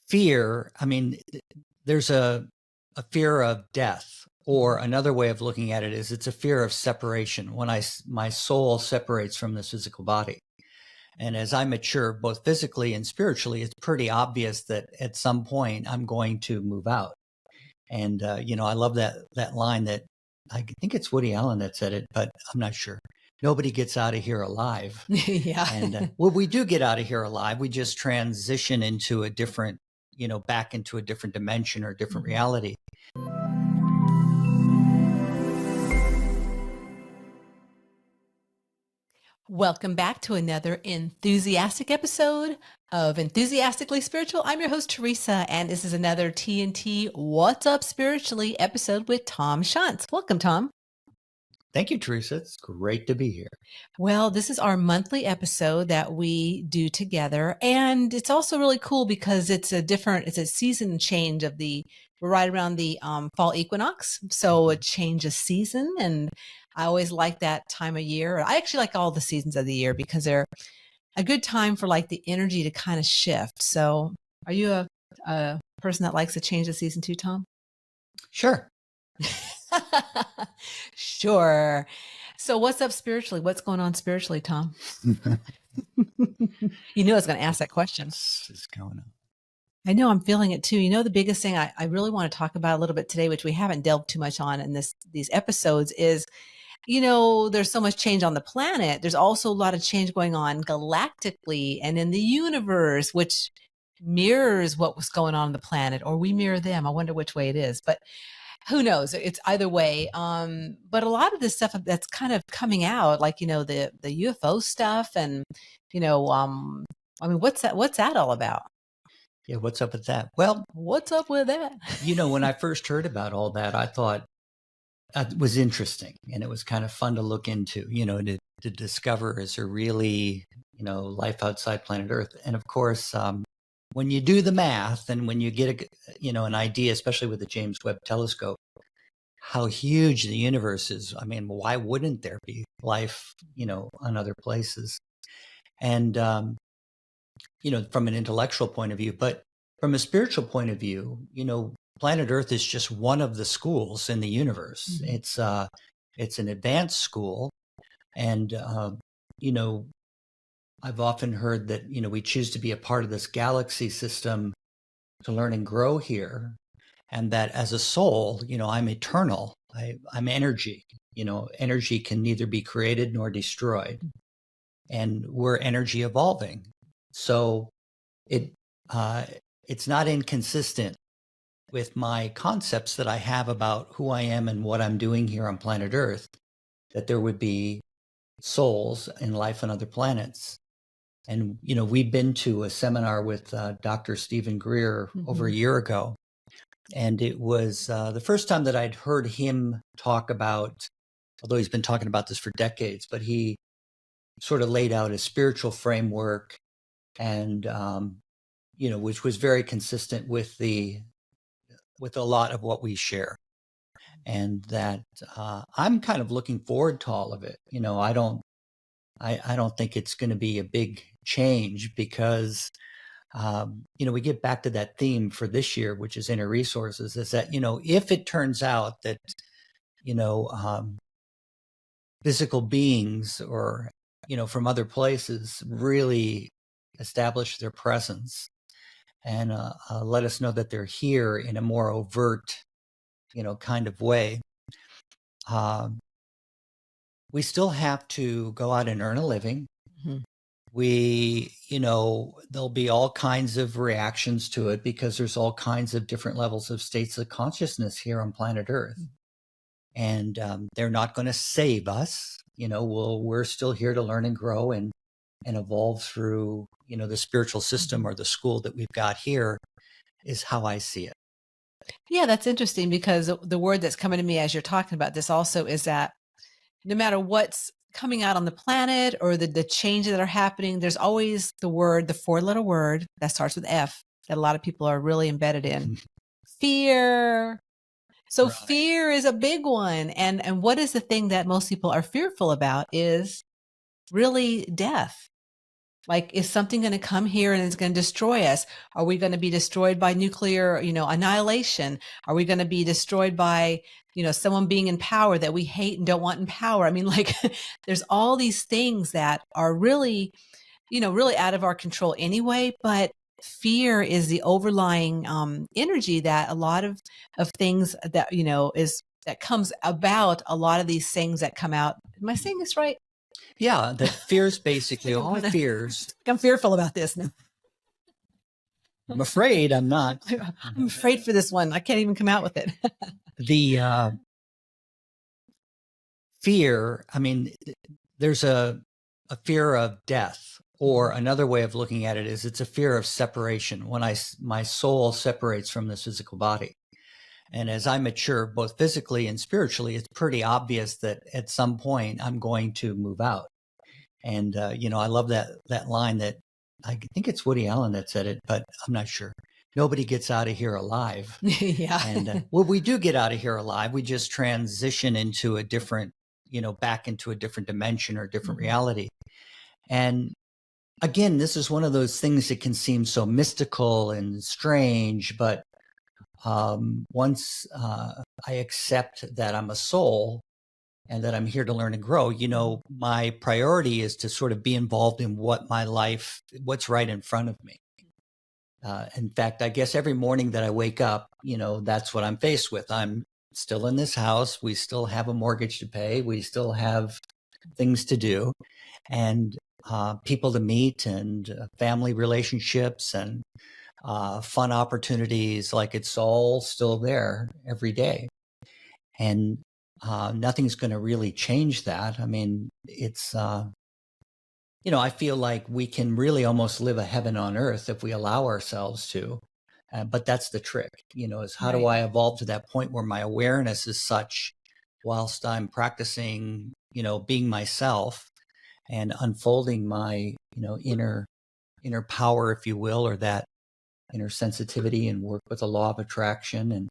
fear, I mean, there's a fear of death, or another way of looking at it is it's a fear of separation. When my soul separates from this physical body. And as I mature, both physically and spiritually, it's pretty obvious that at some point I'm going to move out. And, I love that line that I think it's Woody Allen that said it, but I'm not sure. Nobody gets out of here alive. Yeah. And well, we do get out of here alive. We just transition into a different, back into a different dimension or different reality. Welcome back to another enthusiastic episode of Enthusiastically Spiritual. I'm your host, Teresa, and this is another TNT What's Up Spiritually episode with Tom Shantz. Welcome, Tom. Thank you, Teresa. It's great to be here. Well, this is our monthly episode that we do together. And it's also really cool because it's a season change we're right around the fall equinox. So a change of season. And I always like that time of year. I actually like all the seasons of the year because they're a good time for like the energy to kind of shift. So are you a person that likes to change the season too, Tom? Sure. Sure. So what's up spiritually? What's going on spiritually, Tom? You knew I was going to ask that question. What's going on? I know, I'm feeling it too. The biggest thing I really want to talk about a little bit today, which we haven't delved too much on in these episodes, is, there's so much change on the planet. There's also a lot of change going on galactically and in the universe, which mirrors what was going on the planet, or we mirror them. I wonder which way it is, but who knows? It's either way. But a lot of this stuff that's kind of coming out, like, the UFO stuff and, what's that all about? Yeah, what's up with that? Well, what's up with that? When I first heard about all that, I thought it was interesting, and it was kind of fun to look into, to discover, is there really, life outside planet Earth? And of course, when you do the math and when you get an idea, especially with the James Webb Telescope, how huge the universe is. I mean, why wouldn't there be life, on other places? And, from an intellectual point of view, but from a spiritual point of view, planet Earth is just one of the schools in the universe. Mm-hmm. It's an advanced school. And, I've often heard that, we choose to be a part of this galaxy system to learn and grow here. And that as a soul, I'm eternal. I'm energy. Energy can neither be created nor destroyed. And we're energy evolving. So it's not inconsistent with my concepts that I have about who I am and what I'm doing here on planet Earth, that there would be souls and life on other planets. And, we've been to a seminar with Dr. Stephen Greer over a year ago. And it was the first time that I'd heard him talk about, although he's been talking about this for decades, but he sort of laid out a spiritual framework and, which was very consistent with a lot of what we share. And that I'm kind of looking forward to all of it. I don't think it's going to be a big change because, we get back to that theme for this year, which is inner resources, is that, if it turns out that, physical beings or, from other places really establish their presence and let us know that they're here in a more overt, kind of way. We still have to go out and earn a living. Mm-hmm. There'll be all kinds of reactions to it because there's all kinds of different levels of states of consciousness here on planet Earth. Mm-hmm. And they're not going to save us. We're still here to learn and grow and evolve through, the spiritual system or the school that we've got here is how I see it. Yeah, that's interesting because the word that's coming to me as you're talking about this also is that no matter what's coming out on the planet or the changes that are happening, there's always the 4-letter word that starts with F that a lot of people are really embedded in. Fear. So right. Fear is a big one. And what is the thing that most people are fearful about is really death. Like, is something going to come here and it's going to destroy us? Are we going to be destroyed by nuclear, annihilation? Are we going to be destroyed by, someone being in power that we hate and don't want in power? I mean, like, there's all these things that are really, really out of our control anyway, but fear is the overlying energy that a lot of things that, that comes about a lot of these things that come out. Am I saying this right? Yeah, that fears basically all fears. I'm fearful about this now. I'm afraid I'm not. I'm afraid for this one. I can't even come out with it. The fear, I mean, there's a fear of death, or another way of looking at it is it's a fear of separation. When my soul separates from this physical body. And as I mature, both physically and spiritually, it's pretty obvious that at some point I'm going to move out. And, I love that line that I think it's Woody Allen that said it, but I'm not sure. Nobody gets out of here alive. Yeah. And well, we do get out of here alive. We just transition into a different, back into a different dimension or different reality. And again, this is one of those things that can seem so mystical and strange, but once I accept that I'm a soul and that I'm here to learn and grow, my priority is to sort of be involved in what's right in front of me. In fact, I guess every morning that I wake up, that's what I'm faced with. I'm still in this house. We still have a mortgage to pay. We still have things to do and people to meet and family relationships and fun opportunities. Like, it's all still there every day. And nothing's going to really change that. I mean, it's, I feel like we can really almost live a heaven on earth if we allow ourselves to. But that's the trick, is how do I evolve to that point where my awareness is such whilst I'm practicing, being myself and unfolding my, inner power, if you will, or that inner sensitivity, and work with the law of attraction. And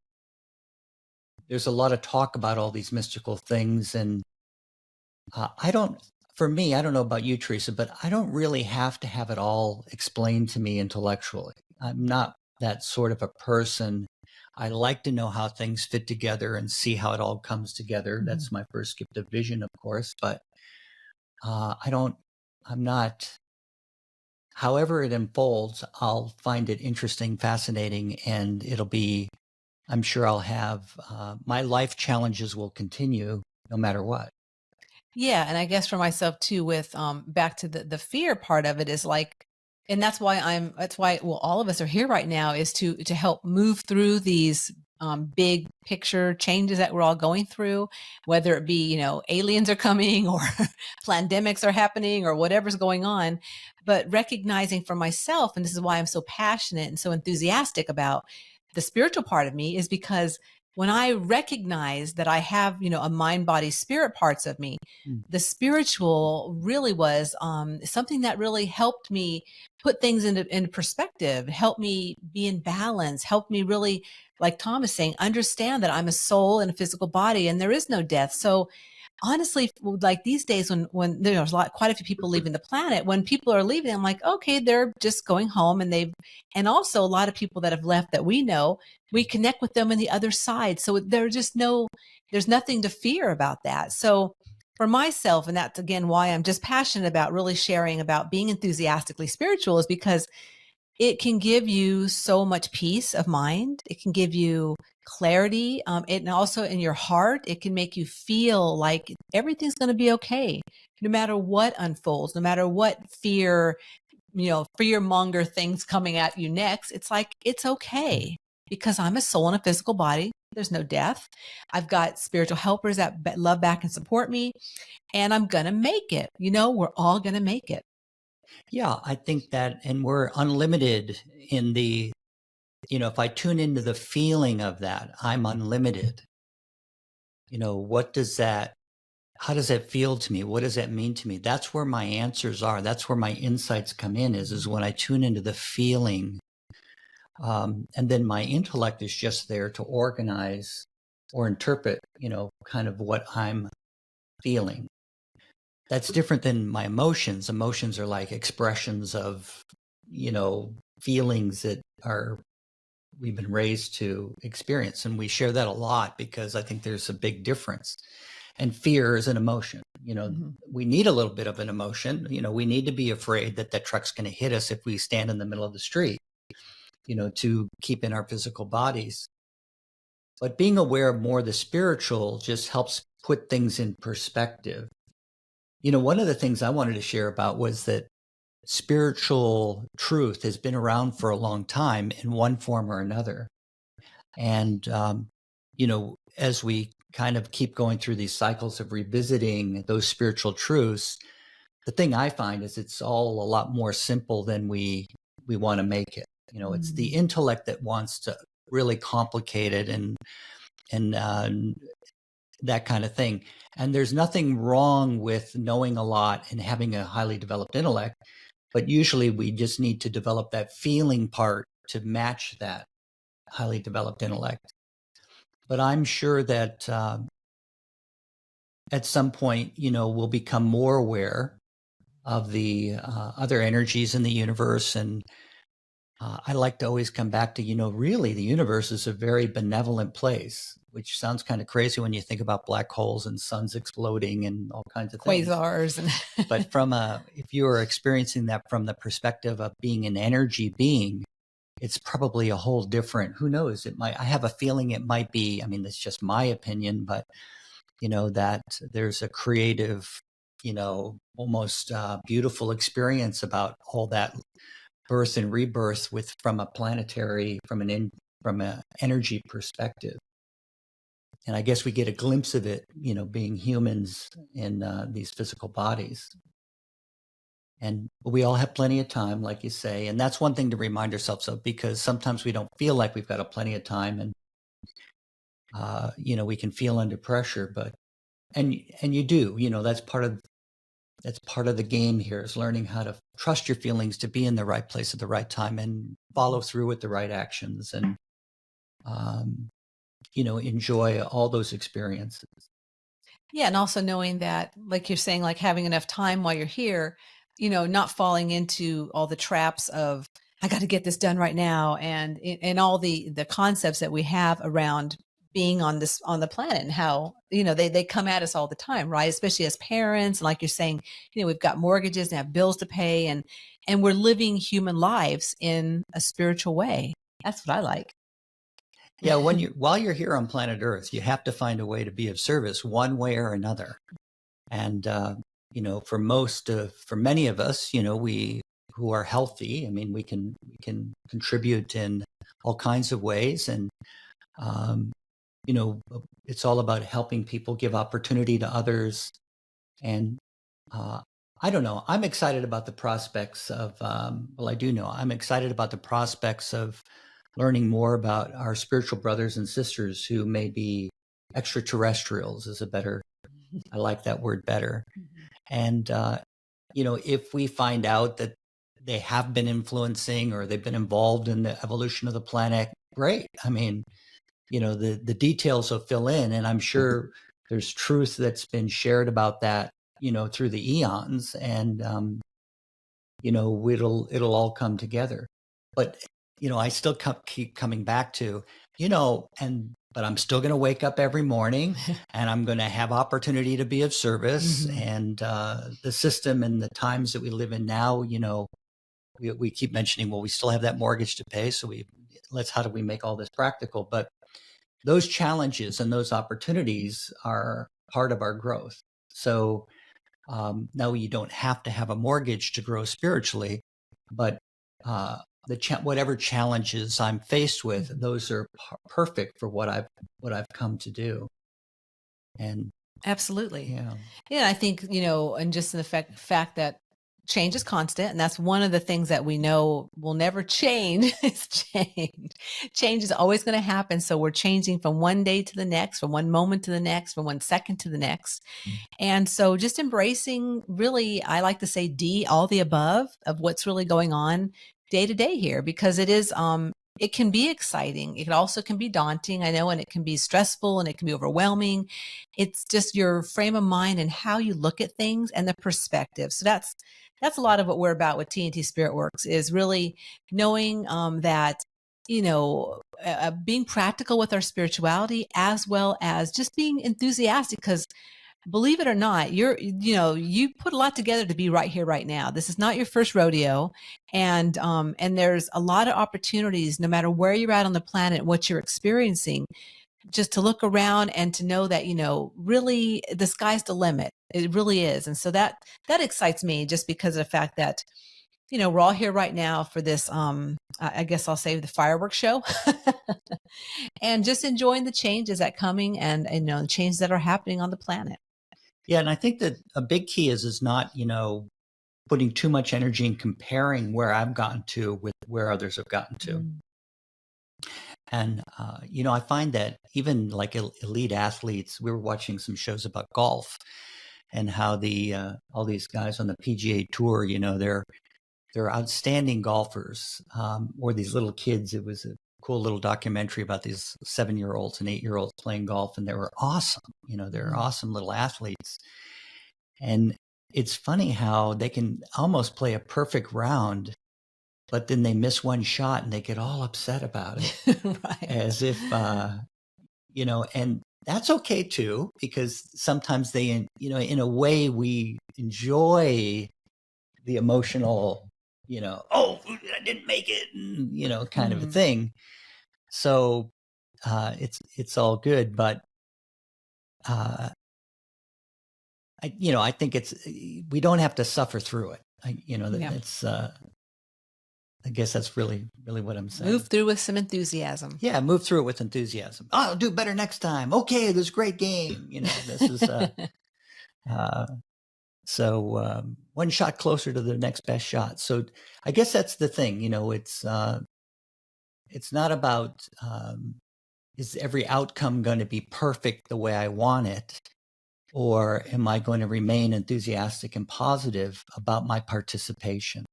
there's a lot of talk about all these mystical things. And for me, I don't know about you, Teresa, but I don't really have to have it all explained to me intellectually. I'm not that sort of a person. I like to know how things fit together and see how it all comes together. Mm-hmm. That's my first gift of vision, of course, but I'm not, however it unfolds, I'll find it interesting, fascinating, and I'm sure I'll have, my life challenges will continue no matter what. Yeah. And I guess for myself too, with back to the fear part of it is like, and that's why all of us are here right now, is to help move through these big picture changes that we're all going through, whether it be, aliens are coming or pandemics are happening or whatever's going on. But recognizing for myself, and this is why I'm so passionate and so enthusiastic about the spiritual part of me, is because when I recognize that I have, a mind, body, spirit parts of me, the spiritual really was something that really helped me put things into perspective, helped me be in balance, helped me really, like Tom is saying, understand that I'm a soul in a physical body and there is no death. So honestly, like these days when there's quite a few people leaving the planet, when people are leaving, I'm like, okay, they're just going home, and also a lot of people that have left that we know, we connect with them on the other side. So there's nothing to fear about that. So for myself, and that's again why I'm just passionate about really sharing about being enthusiastically spiritual, is because it can give you so much peace of mind. It can give you clarity. And also in your heart, it can make you feel like everything's going to be okay, no matter what unfolds, no matter what fear monger things coming at you next. It's like, it's okay because I'm a soul in a physical body. There's no death. I've got spiritual helpers that love back and support me, and I'm going to make it. We're all going to make it. Yeah, I think that, and we're unlimited in the, if I tune into the feeling of that, I'm unlimited. How does that feel to me? What does that mean to me? That's where my answers are. That's where my insights come in, is when I tune into the feeling. And then my intellect is just there to organize or interpret, kind of what I'm feeling. that's different than my emotions. Emotions are like expressions of, feelings that we've been raised to experience. And we share that a lot because I think there's a big difference. And fear is an emotion. We need a little bit of an emotion. We need to be afraid that that truck's going to hit us if we stand in the middle of the street, to keep in our physical bodies. But being aware of more of the spiritual just helps put things in perspective. One of the things I wanted to share about was that spiritual truth has been around for a long time in one form or another. And, as we kind of keep going through these cycles of revisiting those spiritual truths, the thing I find is it's all a lot more simple than we want to make it. It's the intellect that wants to really complicate it and that kind of thing. And there's nothing wrong with knowing a lot and having a highly developed intellect, but usually we just need to develop that feeling part to match that highly developed intellect. But I'm sure that at some point, we'll become more aware of the other energies in the universe. And I like to always come back to, really the universe is a very benevolent place, which sounds kind of crazy when you think about black holes and suns exploding and all kinds of things. Quasars. But if you are experiencing that from the perspective of being an energy being, it's probably a whole different, who knows, I have a feeling it might be, that's just my opinion, but, that there's a creative, almost beautiful experience about all that birth and rebirth from an energy perspective. And I guess we get a glimpse of it, being humans in these physical bodies. And we all have plenty of time, like you say. And that's one thing to remind ourselves of, because sometimes we don't feel like we've got a plenty of time, and, we can feel under pressure, and you do, that's part of the game here, is learning how to trust your feelings, to be in the right place at the right time and follow through with the right actions, and, enjoy all those experiences. Yeah. And also knowing that, like you're saying, like having enough time while you're here, not falling into all the traps of, I got to get this done right now. And all the concepts that we have around being on the planet, and how, they come at us all the time, right? Especially as parents. And like you're saying, we've got mortgages and have bills to pay, and we're living human lives in a spiritual way. That's what I like. Yeah. While you're here on planet Earth, you have to find a way to be of service one way or another. And, for many of us, we who are healthy, we can contribute in all kinds of ways. And, it's all about helping people, give opportunity to others. And, I don't know, I'm excited about the prospects of, I do know I'm excited about the prospects of learning more about our spiritual brothers and sisters who may be extraterrestrials I like that word better. And, if we find out that they have been influencing or they've been involved in the evolution of the planet, great. The details will fill in, and I'm sure there's truth that's been shared about that, through the eons, and, it'll all come together. But, I still keep coming back to, but I'm still going to wake up every morning and I'm going to have opportunity to be of service. And the system and the times that we live in now, we keep mentioning, well, we still have that mortgage to pay. So how do we make all this practical? But those challenges and those opportunities are part of our growth. So now you don't have to have a mortgage to grow spiritually, but whatever challenges I'm faced with, those are perfect for what I've come to do. And absolutely, yeah. I think, and just in the fact that change is constant, and that's one of the things that we know will never change. Is change. Change is always going to happen. So we're changing from one day to the next, from one moment to the next, from one second to the next. And so just embracing, really, I like to say all the above of what's really going on day to day here, because it is it can be exciting. It also can be daunting, I know, and it can be stressful and it can be overwhelming. It's just your frame of mind and how you look at things and the perspective. So that's a lot of what we're about with TNT SpiritWorks, is really knowing that, being practical with our spirituality, as well as just being enthusiastic, because believe it or not, you put a lot together to be right here, right now. This is not your first rodeo. And there's a lot of opportunities, no matter where you're at on the planet, what you're experiencing, just to look around and to know that, really the sky's the limit. It really is. And so that excites me, just because of the fact that, we're all here right now for this, I guess I'll say, the fireworks show, and just enjoying the changes that coming, and the changes that are happening on the planet. Yeah. And I think that a big key is not, putting too much energy in comparing where I've gotten to with where others have gotten to. Mm. And, I find that even like elite athletes, we were watching some shows about golf and how all these guys on the PGA Tour, they're outstanding golfers, or these little kids. It was a cool little documentary about these 7-year-olds and 8-year-olds playing golf, and they were awesome. They're awesome little athletes. And it's funny how they can almost play a perfect round, but then they miss one shot and they get all upset about it. Right. As if, and that's okay too, because sometimes they, in a way we enjoy the emotional, oh, I didn't make it, and, kind of a thing. So it's all good, but I think we don't have to suffer through it. It's I guess that's really, really what I'm saying. Move through with some enthusiasm. Yeah, move through it with enthusiasm. Oh, I'll do better next time. Okay, this is a great game. This is so one shot closer to the next best shot. So I guess that's the thing. It's not about is every outcome going to be perfect the way I want it, or am I going to remain enthusiastic and positive about my participation?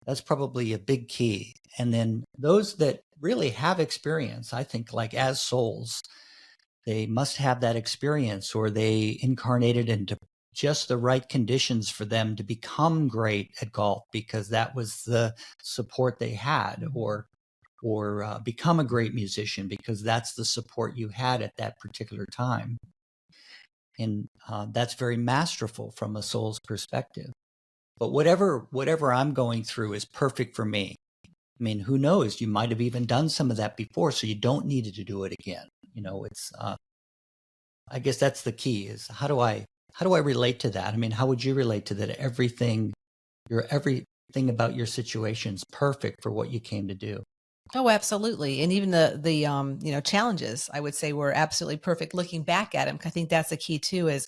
That's probably a big key. And then those that really have experience, I think, like as souls, they must have that experience, or they incarnated into just the right conditions for them to become great at golf, because that was the support they had, or become a great musician because that's the support you had at that particular time. And that's very masterful from a soul's perspective. But whatever I'm going through is perfect for me. I mean, who knows? You might have even done some of that before, so you don't need to do it again. It's I guess that's the key, is how do I relate to that? I mean, how would you relate to that? Everything about your situation's perfect for what you came to do. Oh, absolutely. And even the challenges, I would say, were absolutely perfect looking back at them. I think that's the key too, is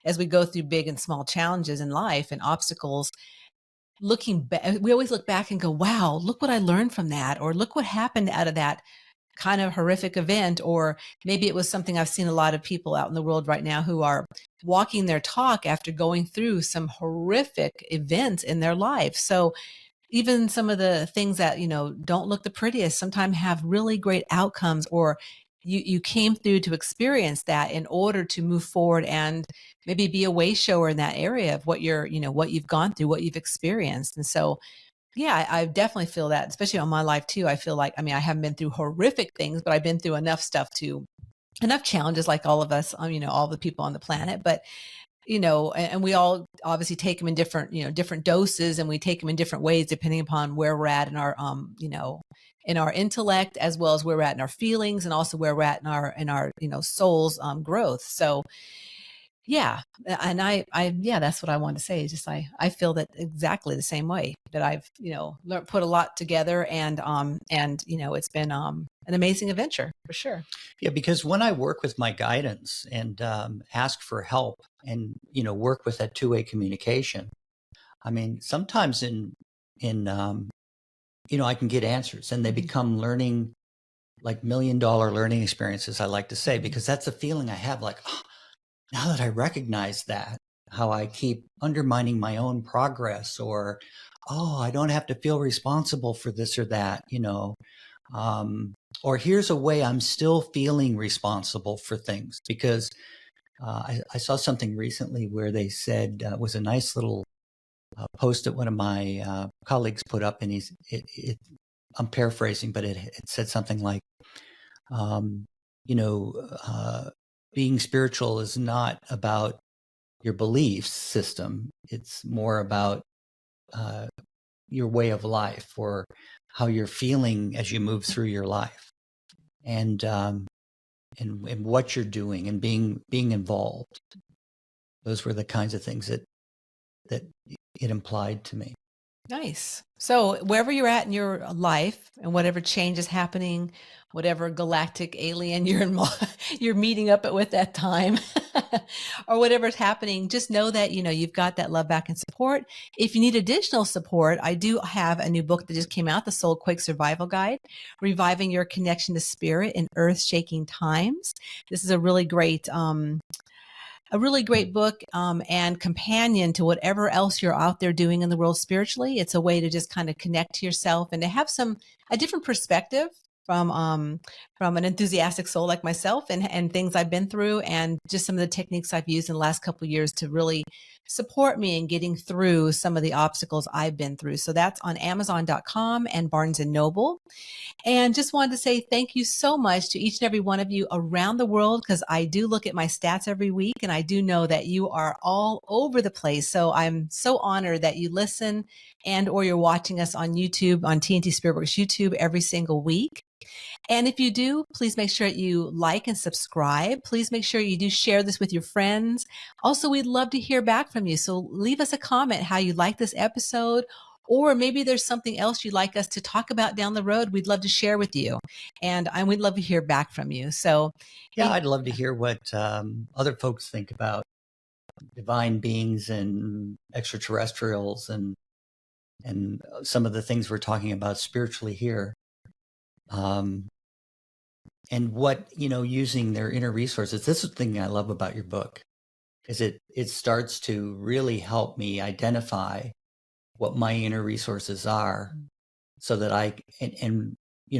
as we go through big and small challenges in life and obstacles, looking back, we always look back and go, wow, look what I learned from that, or look what happened out of that kind of horrific event. Or maybe it was something, I've seen a lot of people out in the world right now who are walking their talk after going through some horrific events in their life. So even some of the things that, don't look the prettiest, sometimes have really great outcomes, or you came through to experience that in order to move forward and maybe be a way shower in that area of what what you've gone through, what you've experienced. And so, yeah, I definitely feel that, especially on my life too. I feel like, I haven't been through horrific things, but I've been through enough challenges, like all of us, all the people on the planet. But and we all obviously take them in different doses, and we take them in different ways depending upon where we're at in our, in our intellect, as well as where we're at in our feelings, and also where we're at in our soul's growth. So yeah, and yeah, that's what I wanted to say. Is just I feel that exactly the same way, that I've put a lot together, and it's been an amazing adventure for sure. Yeah, because when I work with my guidance and ask for help, and work with that two-way communication, I mean, sometimes I can get answers, and they become learning, like $1 million learning experiences, I like to say, because that's a feeling I have, like, oh, now that I recognize that, how I keep undermining my own progress, or, oh, I don't have to feel responsible for this or that, or here's a way I'm still feeling responsible for things. Because I saw something recently where they said, it was a nice little post that one of my colleagues put up, and I'm paraphrasing, but it said something like, being spiritual is not about your belief system. It's more about your way of life, or how you're feeling as you move through your life, and what you're doing, and being involved. Those were the kinds of things that it implied to me. Nice. So wherever you're at in your life, and whatever change is happening, whatever galactic alien you're meeting up with that time, or whatever's happening, just know that, you've got that love back and support. If you need additional support, I do have a new book that just came out, The Soul Quake Survival Guide, Reviving Your Connection to Spirit in Earth-Shaking Times. This is a really great book and companion to whatever else you're out there doing in the world spiritually. It's a way to just kind of connect to yourself and to have a different perspective from an enthusiastic soul like myself, and things I've been through, and just some of the techniques I've used in the last couple of years to really support me in getting through some of the obstacles I've been through. So that's on Amazon.com and Barnes and Noble. And just wanted to say thank you so much to each and every one of you around the world, because I do look at my stats every week, and I do know that you are all over the place. So I'm so honored that you listen or you're watching us on YouTube, on TNT SpiritWorks YouTube every single week. And if you do, please make sure that you like and subscribe. Please make sure you do share this with your friends. Also, we'd love to hear back from you. So leave us a comment how you like this episode, or maybe there's something else you'd like us to talk about down the road. We'd love to share with you. And we'd love to hear back from you. So yeah, I'd love to hear what other folks think about divine beings and extraterrestrials, and some of the things we're talking about spiritually here. And what, using their inner resources. This is the thing I love about your book, is it starts to really help me identify what my inner resources are, so that and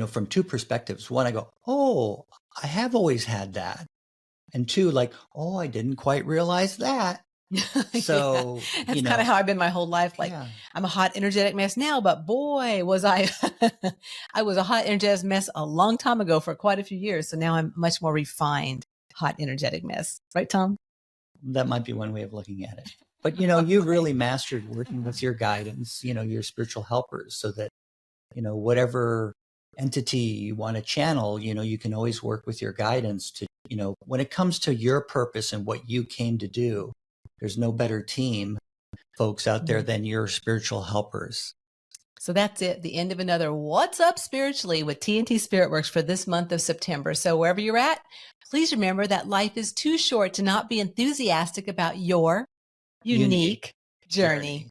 from two perspectives. One, I go, oh, I have always had that. And two, like, oh, I didn't quite realize that. So yeah, that's kind of how I've been my whole life. Like, yeah. I'm a hot, energetic mess now, but boy, was I was a hot, energetic mess a long time ago for quite a few years. So now I'm much more refined, hot, energetic mess. Right, Tom? That might be one way of looking at it. But, you really mastered working with your guidance, your spiritual helpers, so that, whatever entity you want to channel, you can always work with your guidance to, when it comes to your purpose and what you came to do. There's no better team, folks, out there than your spiritual helpers. So that's it. The end of another What's Up Spiritually with TNT SpiritWorks for this month of September. So wherever you're at, please remember that life is too short to not be enthusiastic about your unique journey.